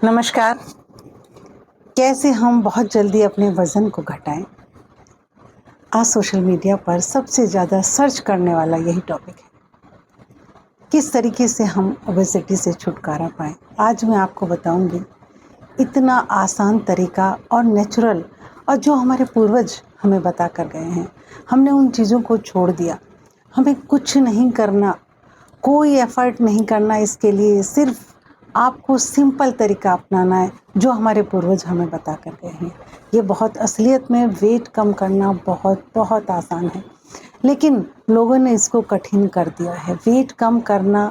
नमस्कार। कैसे हम बहुत जल्दी अपने वज़न को घटाएं? आज सोशल मीडिया पर सबसे ज़्यादा सर्च करने वाला यही टॉपिक है। किस तरीके से हम ओबेसिटी से छुटकारा पाएं? आज मैं आपको बताऊंगी इतना आसान तरीका और नेचुरल, और जो हमारे पूर्वज हमें बता कर गए हैं। हमने उन चीज़ों को छोड़ दिया। हमें कुछ नहीं करना, कोई एफ़र्ट नहीं करना इसके लिए, सिर्फ़ आपको सिंपल तरीका अपनाना है जो हमारे पूर्वज हमें बता कर गए हैं। ये बहुत असलियत में वेट कम करना बहुत आसान है, लेकिन लोगों ने इसको कठिन कर दिया है। वेट कम करना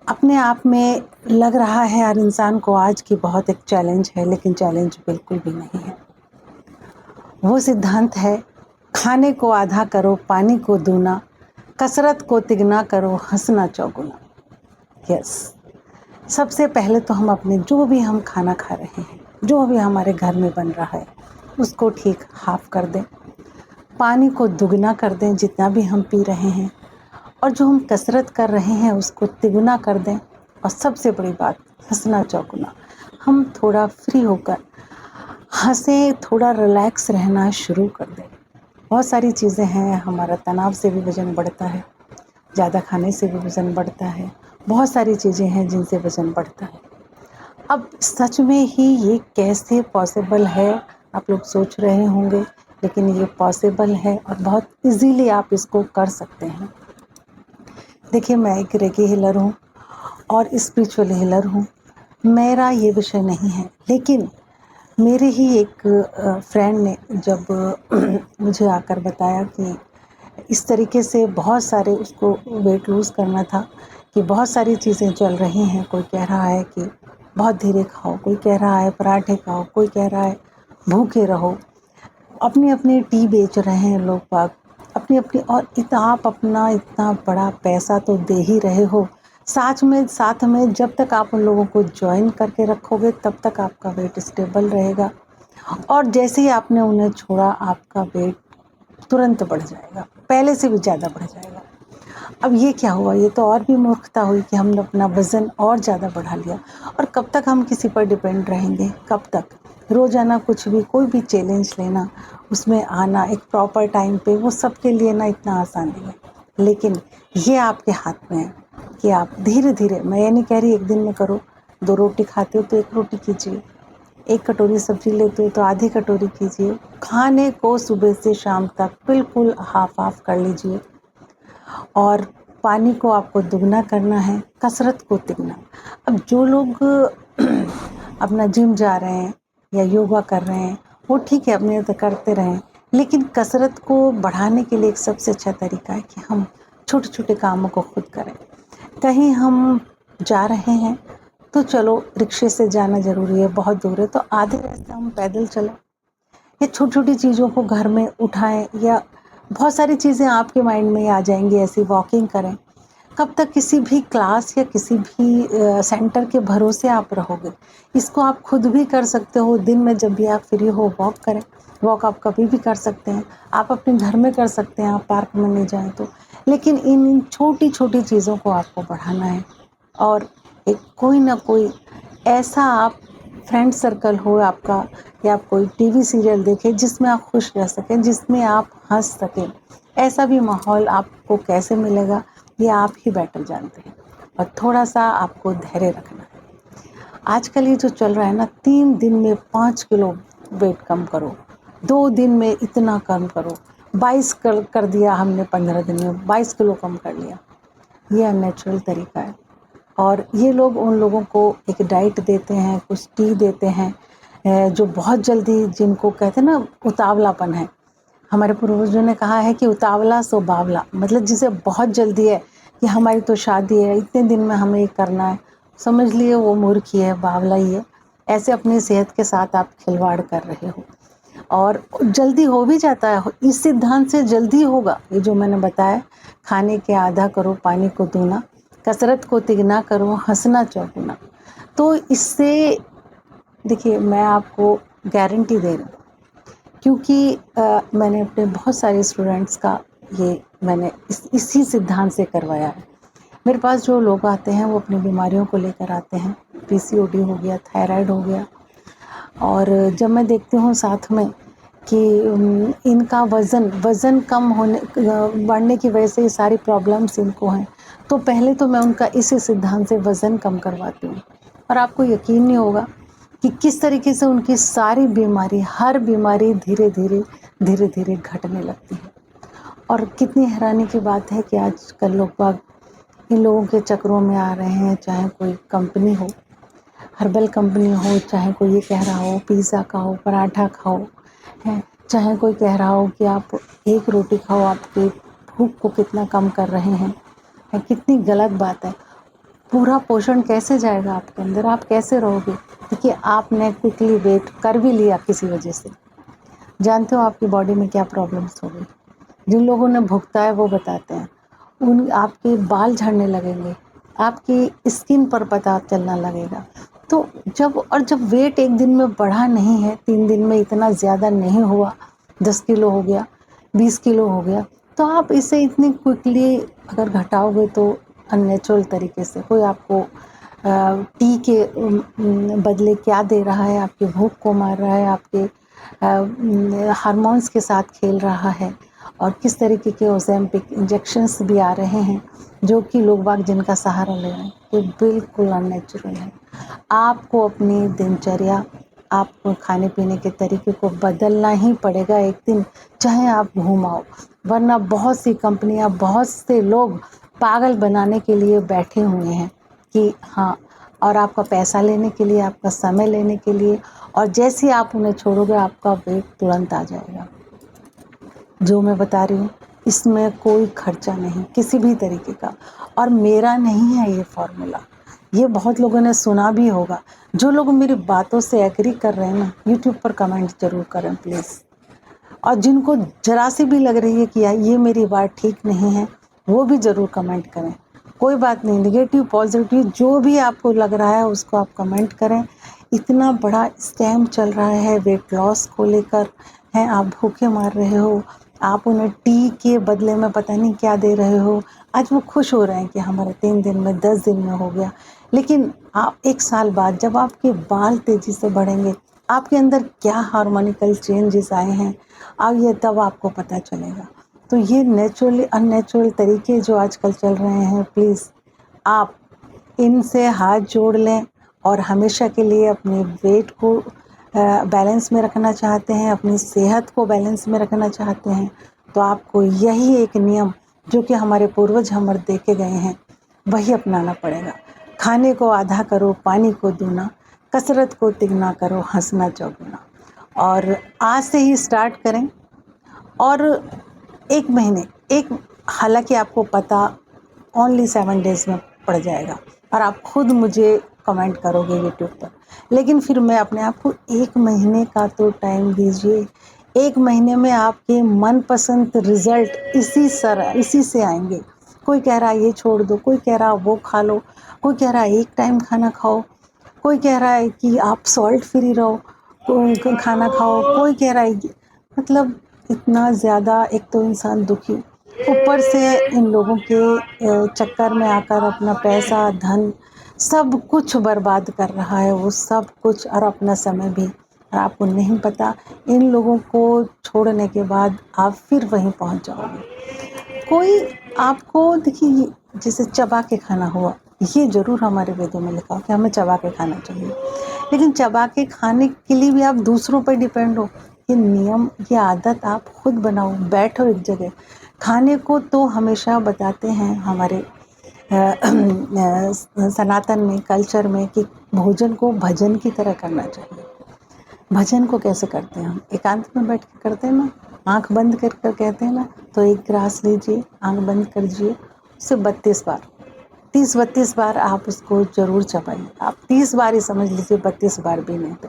अपने आप में लग रहा है हर इंसान को आज की बहुत एक चैलेंज है, लेकिन चैलेंज बिल्कुल भी नहीं है। वो सिद्धांत है, खाने को आधा करो, पानी को दूना, कसरत को तिगना करो, हंसना चौगुना। यस, सबसे पहले तो हम अपने जो भी हम खाना खा रहे हैं, जो भी हमारे घर में बन रहा है, उसको ठीक हाफ कर दें। पानी को दुगना कर दें जितना भी हम पी रहे हैं, और जो हम कसरत कर रहे हैं उसको तिगुना कर दें। और सबसे बड़ी बात, हंसना चौगुना। हम थोड़ा फ्री होकर हंसें, थोड़ा रिलैक्स रहना शुरू कर दें। बहुत सारी चीज़ें हैं, हमारा तनाव से भी वज़न बढ़ता है, ज़्यादा खाने से भी वज़न बढ़ता है, बहुत सारी चीज़ें हैं जिनसे वज़न बढ़ता है। अब सच में ही ये कैसे पॉसिबल है, आप लोग सोच रहे होंगे, लेकिन ये पॉसिबल है और बहुत इजीली आप इसको कर सकते हैं। देखिए, मैं एक रेकी हीलर हूँ और स्पिरिचुअल हीलर हूँ। मेरा ये विषय नहीं है, लेकिन मेरे ही एक फ्रेंड ने जब मुझे आकर बताया कि इस तरीके से बहुत सारे उसको वेट लूज़ करना था, कि बहुत सारी चीज़ें चल रही हैं। कोई कह रहा है कि बहुत धीरे खाओ, कोई कह रहा है पराठे खाओ, कोई कह रहा है भूखे रहो। अपनी-अपनी टी बेच रहे हैं लोग बाग, अपनी-अपनी, और आप अपना इतना बड़ा पैसा तो दे ही रहे हो। साथ में जब तक आप उन लोगों को जॉइन करके रखोगे तब तक आपका वेट स्टेबल रहेगा, और जैसे ही आपने उन्हें छोड़ा आपका वेट तुरंत बढ़ जाएगा, पहले से भी ज़्यादा बढ़ जाएगा। अब ये क्या हुआ? ये तो और भी मूर्खता हुई कि हमने अपना वज़न और ज़्यादा बढ़ा लिया। और कब तक हम किसी पर डिपेंड रहेंगे? कब तक? रोज़ाना कुछ भी, कोई भी चैलेंज लेना, उसमें आना एक प्रॉपर टाइम पे, वो सबके लिए ना इतना आसान नहीं है। लेकिन ये आपके हाथ में है कि आप धीरे-धीरे, मैं ये नहीं कह रही एक दिन में करो, 2 रोटी खाते हो तो 1 रोटी कीजिए, 1 कटोरी सब्ज़ी लेते हो तो आधी कटोरी कीजिए। खाने को सुबह से शाम तक बिल्कुल हाफ़-हाफ़ कर लीजिए, और पानी को आपको दुगना करना है, कसरत को तिगना। अब जो लोग अपना जिम जा रहे हैं या योगा कर रहे हैं, वो ठीक है, अपने तो करते रहें, लेकिन कसरत को बढ़ाने के लिए एक सबसे अच्छा तरीका है कि हम छोटे-छोटे कामों को खुद करें। कहीं हम जा रहे हैं तो चलो, रिक्शे से जाना ज़रूरी है, बहुत दूर है तो आधे रास्ते हम पैदल चलें। ये छोटी-छोटी चीज़ों को घर में उठाएँ, या बहुत सारी चीज़ें आपके माइंड में आ जाएँगी, ऐसी वॉकिंग करें। कब तक किसी भी क्लास या किसी भी सेंटर के भरोसे आप रहोगे? इसको आप खुद भी कर सकते हो, दिन में जब भी आप फ्री हो वॉक करें। वॉक आप कभी भी कर सकते हैं, आप अपने घर में कर सकते हैं, आप पार्क में नहीं जाएँ तो। लेकिन इन छोटी-छोटी चीज़ों को आपको बढ़ाना है, और एक कोई ना कोई ऐसा आप फ्रेंड सर्कल हो आपका, या आप कोई टीवी सीरियल देखें जिसमें आप खुश रह सकें, जिसमें आप हँस सकें। ऐसा भी माहौल आपको कैसे मिलेगा, ये आप ही बेटर जानते हैं। और थोड़ा-सा आपको धैर्य रखना है। आजकल ये जो चल रहा है ना, 3 दिन में 5 किलो वेट कम करो, 2 दिन में इतना कम करो, 22 कर दिया हमने 15 दिन में, 22 किलो कम कर लिया। ये अननेचुरल तरीका है। और ये लोग उन लोगों को एक डाइट देते हैं, कुछ टी देते हैं, जो बहुत जल्दी, जिनको कहते हैं ना उतावलापन है। हमारे पूर्वजों ने कहा है कि उतावला सो बावला, मतलब जिसे बहुत जल्दी है कि हमारी तो शादी है, इतने दिन में हमें ये करना है, समझ लिए वो मूर्ख ही है, बावला ही है। ऐसे अपनी सेहत के साथ आप खिलवाड़ कर रहे हो, और जल्दी हो भी जाता है। इस सिद्धांत से जल्दी होगा, ये जो मैंने बताया, खाने के आधा करो, पानी को दूना, कसरत को तिगना करो, हंसना चौगुना। तो इससे, देखिए, मैं आपको गारंटी दे रही हूँ, क्योंकि मैंने अपने बहुत सारे स्टूडेंट्स का ये मैंने इसी सिद्धांत से करवाया है। मेरे पास जो लोग आते हैं वो अपनी बीमारियों को लेकर आते हैं, पीसीओडी हो गया, थायराइड हो गया। और जब मैं देखती हूँ साथ में कि इनका वज़न कम होने बढ़ने की वजह से ये सारी प्रॉब्लम्स इनको हैं, तो पहले तो मैं उनका इसी सिद्धांत से वज़न कम करवाती हूँ। और आपको यकीन नहीं होगा कि किस तरीके से उनकी सारी बीमारी, हर बीमारी धीरे-धीरे घटने लगती है। और कितनी हैरानी की बात है कि आजकल लोग बाग इन लोगों के चक्करों में आ रहे हैं, चाहे कोई कंपनी हो, हर्बल कंपनी हो, चाहे कोई ये कह रहा हो पिज़्ज़ा खाओ, पराठा खाओ, हैं, चाहे कोई कह रहा हो कि आप एक रोटी खाओ, आपके भूख को कितना कम कर रहे हैं। कितनी गलत बात है। पूरा पोषण कैसे जाएगा आपके अंदर, आप कैसे रहोगे? देखिए, आपने क्विकली वेट कर भी लिया किसी वजह से, जानते हो आपकी बॉडी में क्या प्रॉब्लम्स हो गई। जिन लोगों ने भुगता है वो बताते हैं, उन आपके बाल झड़ने लगेंगे, आपकी स्किन पर पता चलना लगेगा। तो जब वेट एक दिन में बढ़ा नहीं है, 3 दिन में इतना ज़्यादा नहीं हुआ, 10 किलो हो गया, 20 किलो हो गया, तो आप इसे इतनी क्विकली अगर घटाओगे तो अननेचुरल तरीके से कोई आपको टी के बदले क्या दे रहा है, आपकी भूख को मार रहा है, आपके हार्मोन्स के साथ खेल रहा है। और किस तरीके के ओज़ेम्पिक इंजेक्शंस भी आ रहे हैं, जो कि लोग बाग जिनका सहारा ले रहे हैं, ये बिल्कुल अननेचुरल है। आपको अपनी दिनचर्या, आपको खाने-पीने के तरीके को बदलना ही पड़ेगा एक दिन, चाहे आप घूम आओ। वरना बहुत सी कंपनियाँ, बहुत से लोग पागल बनाने के लिए बैठे हुए हैं कि हाँ, और आपका पैसा लेने के लिए, आपका समय लेने के लिए, और जैसे ही आप उन्हें छोड़ोगे, आपका वेट तुरंत आ जाएगा। जो मैं बता रही हूँ, इसमें कोई खर्चा नहीं किसी भी तरीके का, और मेरा नहीं है ये फॉर्मूला, ये बहुत लोगों ने सुना भी होगा। जो लोग मेरी बातों से एग्री कर रहे हैं ना, यूट्यूब पर कमेंट ज़रूर करें प्लीज़। और जिनको ज़रा सी भी लग रही है कि यार ये मेरी बात ठीक नहीं है, वो भी ज़रूर कमेंट करें। कोई बात नहीं, नेगेटिव पॉजिटिव जो भी आपको लग रहा है उसको आप कमेंट करें। इतना बड़ा स्कैम चल रहा है वेट लॉस को लेकर, हैं, आप भूखे मार रहे हो, आप उन्हें टी के बदले में पता नहीं क्या दे रहे हो। आज वो खुश हो रहे हैं कि हमारा 3 दिन में, 10 दिन में हो गया, लेकिन आप 1 साल बाद जब आपके बाल तेज़ी से बढ़ेंगे, आपके अंदर क्या हार्मोनिकल चेंजेस आए हैं, अब ये तब आपको पता चलेगा। तो ये नेचुरली अननेचुरल तरीके जो आजकल चल रहे हैं, प्लीज़ आप इनसे हाथ जोड़ लें, और हमेशा के लिए अपने वेट को बैलेंस में रखना चाहते हैं, अपनी सेहत को बैलेंस में रखना चाहते हैं, तो आपको यही एक नियम जो कि हमारे पूर्वज हमें दे के गए हैं, वही अपनाना पड़ेगा। खाने को आधा करो, पानी को दूना, कसरत को तिगुना करो, हँसना चौगुना। और आज से ही स्टार्ट करें, और 1 महीने, हालाँकि आपको पता ओनली 7 डेज़ में पड़ जाएगा, और आप खुद मुझे कमेंट करोगे यूट्यूब पर। लेकिन फिर मैं अपने आप को 1 महीने का तो टाइम दीजिए। 1 महीने में आपके मनपसंद रिज़ल्ट इसी से आएँगे। कोई कह रहा है ये छोड़ दो, कोई कह रहा है वो खा लो, कोई कह रहा है 1 टाइम खाना खाओ, कोई कह रहा है कि आप सॉल्ट फ्री रहो, कोई खाना खाओ, कोई कह रहा है मतलब इतना ज़्यादा, एक तो इंसान दुखी, ऊपर से इन लोगों के चक्कर में आकर अपना पैसा, धन सब कुछ बर्बाद कर रहा है, वो सब कुछ, और अपना समय भी। और आपको नहीं पता, इन लोगों को छोड़ने के बाद आप फिर वहीं पहुंच जाओगे। कोई आपको, देखिए, जैसे चबा के खाना हुआ, ये ज़रूर हमारे वेदों में लिखा हो कि हमें चबा के खाना चाहिए, लेकिन चबा के खाने के लिए भी आप दूसरों पर डिपेंड हो। ये नियम, ये आदत आप खुद बनाओ, बैठो एक जगह। खाने को तो हमेशा बताते हैं हमारे सनातन में, कल्चर में, कि भोजन को भजन की तरह करना चाहिए। भजन को कैसे करते हैं हम? एकांत में बैठ के करते हैं ना, आँख बंद कर कर कहते हैं ना, तो 1 ग्रास लीजिए, आँख बंद करिए, उसे 32 बार, 30-32 बार आप उसको ज़रूर चबाइए। आप 30 बार ही समझ लीजिए, 32 बार भी नहीं, तो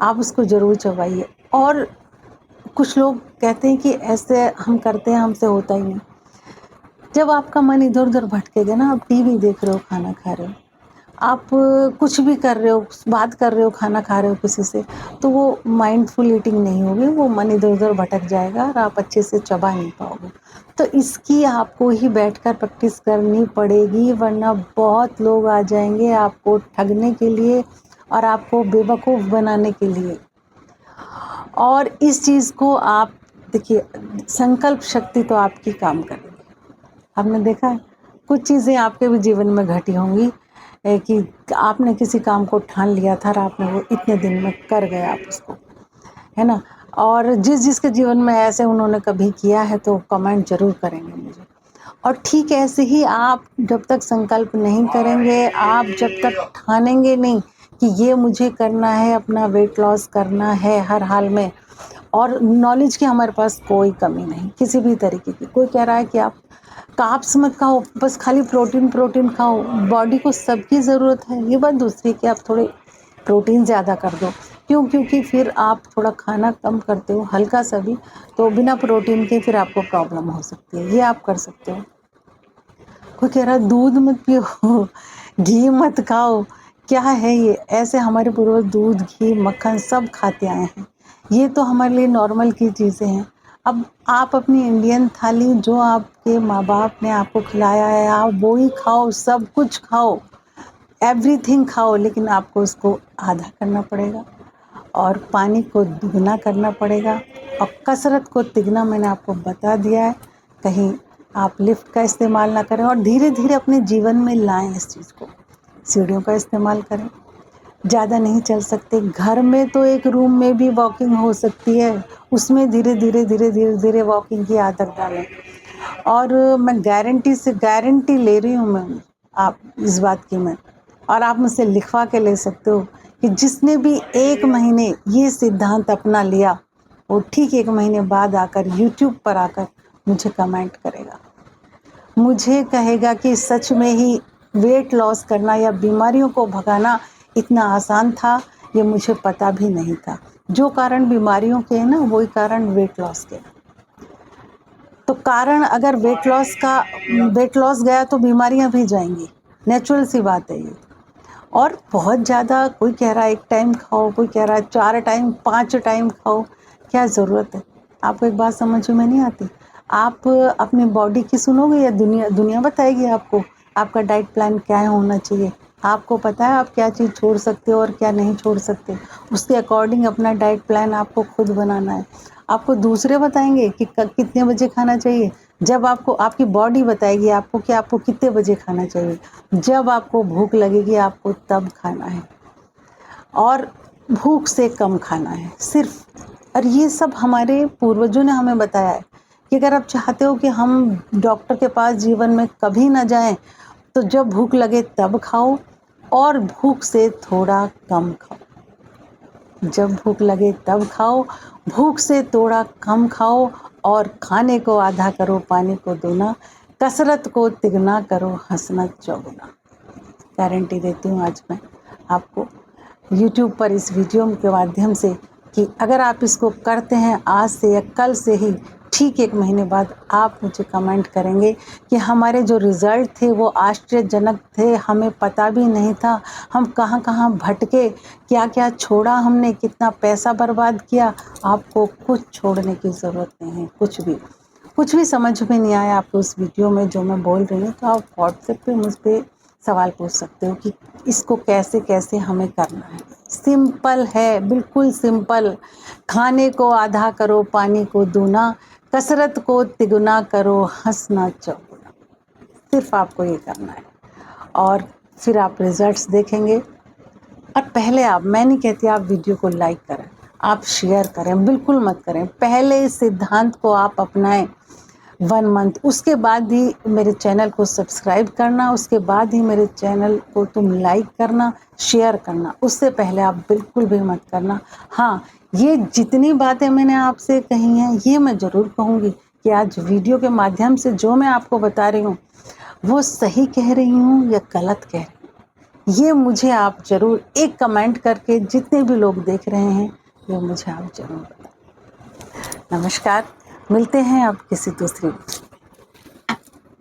आप उसको ज़रूर चबाइए। और कुछ लोग कहते हैं कि ऐसे हम करते हैं, हमसे होता ही नहीं। जब आपका मन इधर-उधर भटकेगा ना, आप टीवी देख रहे हो, खाना खा रहे हो, आप कुछ भी कर रहे हो, बात कर रहे हो, खाना खा रहे हो किसी से, तो वो माइंडफुल ईटिंग नहीं होगी, वो मन इधर-उधर भटक जाएगा और आप अच्छे से चबा नहीं पाओगे। तो इसकी आपको ही बैठकर प्रैक्टिस करनी पड़ेगी, वरना बहुत लोग आ जाएंगे आपको ठगने के लिए और आपको बेवकूफ़ बनाने के लिए। और इस चीज़ को आप देखिए, संकल्प शक्ति तो आपकी काम करेगी। आपने देखा है कुछ चीज़ें आपके भी जीवन में घटी होंगी कि आपने किसी काम को ठान लिया था और आपने वो इतने दिन में कर गए आप उसको, है ना? और जिसके जीवन में ऐसे उन्होंने कभी किया है तो कमेंट ज़रूर करेंगे मुझे। और ठीक ऐसे ही आप जब तक संकल्प नहीं करेंगे, आप जब तक ठानेंगे नहीं कि ये मुझे करना है, अपना वेट लॉस करना है हर हाल में, और नॉलेज की हमारे पास कोई कमी नहीं किसी भी तरीके की। कोई कह रहा है कि आप कार्ब्स मत खाओ, बस खाली प्रोटीन खाओ, बॉडी को सबकी ज़रूरत है। ये बात दूसरी कि आप थोड़े प्रोटीन ज़्यादा कर दो। क्यों? क्योंकि फिर आप थोड़ा खाना कम करते हो, हल्का सा भी, तो बिना प्रोटीन के फिर आपको प्रॉब्लम हो सकती है। ये आप कर सकते हो। कोई कह रहा है दूध मत पियो, घी मत खाओ, क्या है ये? ऐसे हमारे पूर्वज दूध, घी, मक्खन सब खाते आए हैं। ये तो हमारे लिए नॉर्मल की चीज़ें हैं। अब आप अपनी इंडियन थाली जो आपके माँ-बाप ने आपको खिलाया है, आप वो ही खाओ, सब कुछ खाओ, एवरीथिंग खाओ, लेकिन आपको उसको आधा करना पड़ेगा और पानी को दुगना करना पड़ेगा और कसरत को तिगना मैंने आपको बता दिया है। कहीं आप लिफ्ट का इस्तेमाल ना करें और धीरे-धीरे अपने जीवन में लाएँ इस चीज़ को। सीढ़ियों का इस्तेमाल करें, ज़्यादा नहीं चल सकते, घर में तो एक रूम में भी वॉकिंग हो सकती है, उसमें धीरे-धीरे वॉकिंग की आदत डालें। और मैं गारंटी ले रही हूँ मैं आप इस बात की मैं, और आप मुझसे लिखवा के ले सकते हो कि जिसने भी 1 महीने ये सिद्धांत अपना लिया, वो ठीक 1 महीने बाद आकर यूट्यूब पर आकर मुझे कमेंट करेगा। मुझे कहेगा कि सच में ही वेट लॉस करना या बीमारियों को भगाना इतना आसान था, ये मुझे पता भी नहीं था। जो कारण बीमारियों के हैं ना, वही कारण वेट लॉस के हैं। तो कारण अगर वेट लॉस गया तो बीमारियां भी जाएंगी, नेचुरल सी बात है ये। और बहुत ज़्यादा कोई कह रहा है 1 टाइम खाओ, कोई कह रहा है 4 टाइम, 5 टाइम खाओ, क्या ज़रूरत है? आपको एक बात समझ में नहीं आती? आप अपनी बॉडी की सुनोगे या दुनिया बताएगी आपको? आपका डाइट प्लान क्या होना चाहिए? आपको पता है आप क्या चीज़ छोड़ सकते हो और क्या नहीं छोड़ सकते? उसके अकॉर्डिंग अपना डाइट प्लान आपको खुद बनाना है। आपको दूसरे बताएँगे कि कितने बजे खाना चाहिए, जब आपको आपकी बॉडी बताएगी आपको कि आपको कितने बजे खाना चाहिए। जब आपको भूख लगेगी आपको तब खाना है और भूख से कम खाना है सिर्फ। और ये सब हमारे पूर्वजों ने हमें बताया है कि अगर आप चाहते हो कि हम डॉक्टर के पास जीवन में कभी ना जाएं, तो जब भूख लगे तब खाओ और भूख से थोड़ा कम खाओ। जब भूख लगे तब खाओ, भूख से थोड़ा कम खाओ और खाने को आधा करो, पानी को दूना, कसरत को तिगना करो, हँसना चौगुना। गारंटी देती हूँ आज मैं आपको यूट्यूब पर इस वीडियो के माध्यम से कि अगर आप इसको करते हैं आज से या कल से ही, ठीक 1 महीने बाद आप मुझे कमेंट करेंगे कि हमारे जो रिज़ल्ट थे वो आश्चर्यजनक थे, हमें पता भी नहीं था, हम कहाँ-कहाँ भटके, क्या-क्या छोड़ा हमने, कितना पैसा बर्बाद किया। आपको कुछ छोड़ने की ज़रूरत नहीं है, कुछ भी समझ में नहीं आया आपको उस वीडियो में जो मैं बोल रही हूँ, तो आप व्हाट्सएप पे मुझ पे सवाल पूछ सकते हो कि इसको कैसे हमें करना है। सिंपल है, बिल्कुल सिंपल। खाने को आधा करो, पानी को दूना, कसरत को तिगुना करो, हँसना चौगुना। सिर्फ आपको ये करना है और फिर आप रिजल्ट्स देखेंगे। और पहले मैं नहीं कहती आप वीडियो को लाइक करें, आप शेयर करें, बिल्कुल मत करें। पहले इस सिद्धांत को आप अपनाएं 1 मंथ, उसके बाद ही मेरे चैनल को सब्सक्राइब करना, उसके बाद ही मेरे चैनल को तुम लाइक करना, शेयर करना। उससे पहले आप बिल्कुल भी मत करना। हाँ, ये जितनी बातें मैंने आपसे कही हैं, ये मैं ज़रूर कहूँगी कि आज वीडियो के माध्यम से जो मैं आपको बता रही हूँ, वो सही कह रही हूँ या गलत कह रही हूँ, ये मुझे आप ज़रूर एक कमेंट करके, जितने भी लोग देख रहे हैं, ये मुझे आप ज़रूर बताएं। नमस्कार, मिलते हैं अब किसी दूसरी